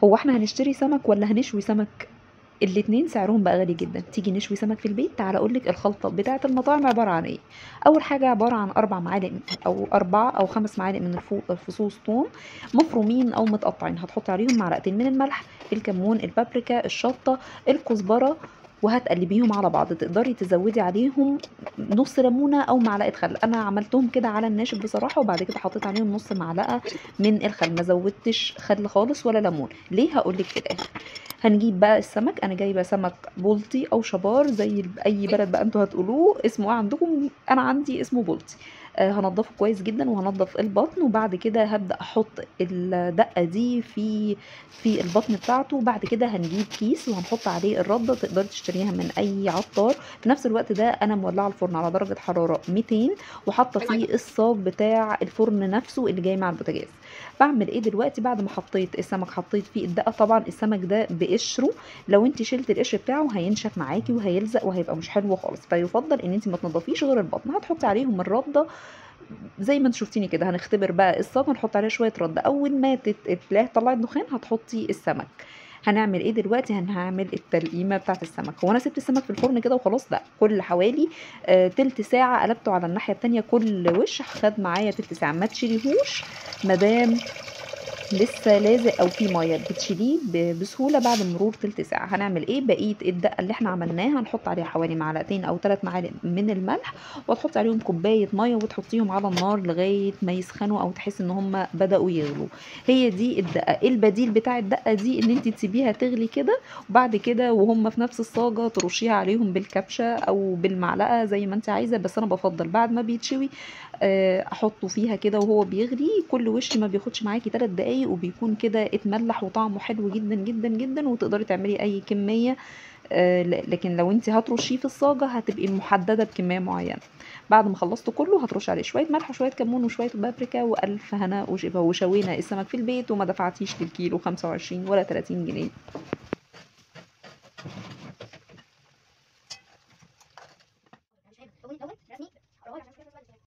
هو احنا هنشتري سمك ولا هنشوي سمك؟ الاتنين سعرهم بقى غالي جدا. تيجي نشوي سمك في البيت، تعالى اقولك الخلطه بتاعه المطاعم عباره عن ايه. اول حاجه عباره عن 4 معالق او 4 أو 5 معالق من فصوص ثوم مفرومين او متقطعين. هتحطي عليهم معلقتين من الملح، الكمون، البابريكا، الشطه، الكزبره، وهتقلبيهم على بعض. تقدري تزودي عليهم نص ليمونه او معلقه خل. انا عملتهم كده على الناشف بصراحه، وبعد كده حطيت عليهم نص معلقه من الخل، ما زودتش خل خالص ولا ليمون. ليه؟ هقولك في الاخر. هنجيب بقى السمك. انا جايبه سمك بلطي او شبار زي اي بلد بقى انتوا هتقولوه اسمه ايه عندكم. انا عندي اسمه بلطي. هنضفه كويس جدا وهنضف البطن، وبعد كده هبدا احط الدقه دي في البطن بتاعته. وبعد كده هنجيب كيس وهنحط عليه الرده، تقدري تشتريها من اي عطار. في نفس الوقت ده انا مولعه الفرن على درجه حراره 200، وحاطه فيه الصاج بتاع الفرن نفسه اللي جاي مع البوتاجاز. بعمل ايه دلوقتي؟ بعد ما حطيت السمك حطيت فيه الدقه. طبعا السمك ده بقشره، لو انت شلت القشر بتاعه هينشف معاكي وهيلزق وهيبقى مش حلو خالص. فيفضل ان انت ما تنضفيش غير البطن. هتحطي عليهم الرده زي ما انت شفتيني كده. هنختبر بقى الصاج، هنحط عليه شويه رده. اول ما تلاقيها طلعت دخان هتحطي السمك. هنعمل ايه دلوقتي؟ هنعمل التلقيمه بتاعه السمك. هو انا سبت السمك في الفرن كده وخلاص؟ لا، كل حوالي تلت ساعه قلبته على الناحيه التانية. كل وش خد معايا تلت ساعه. ما تشيليهوش مادام لسه لازق او في ميه، بتشيليه بسهوله بعد مرور تلت ساعه. هنعمل ايه؟ بقيه الدقه اللي احنا عملناها هنحط عليها حوالي معلقتين او 3 معالق من الملح، وتحطي عليهم كوبايه ميه وتحطيهم على النار لغايه ما يسخنوا او تحس ان هم بداوا يغلوا. هي دي الدقه. البديل بتاع الدقه دي ان انت تسيبيها تغلي كده، وبعد كده وهم في نفس الصاجه ترشيها عليهم بالكبشه او بالمعلقه زي ما انت عايزه. بس انا بفضل بعد ما بيتشوي احطه فيها كده وهو بيغلي. كل وش ما بياخدش معاكي 3 دقايق وبيكون كده اتملح وطعمه حلو جدا جدا جدا، وتقدري تعملي اي كميه. لكن لو انت هترشيه في الصاجه هتبقي محدده بكميه معينه. بعد ما خلصت كله هترش عليه شويه ملح وشويه كمون وشويه بابريكا، والف هنا وشفا. وشوينا السمك في البيت وما دفعتيش للكيلو 25 ولا 30 جنيه.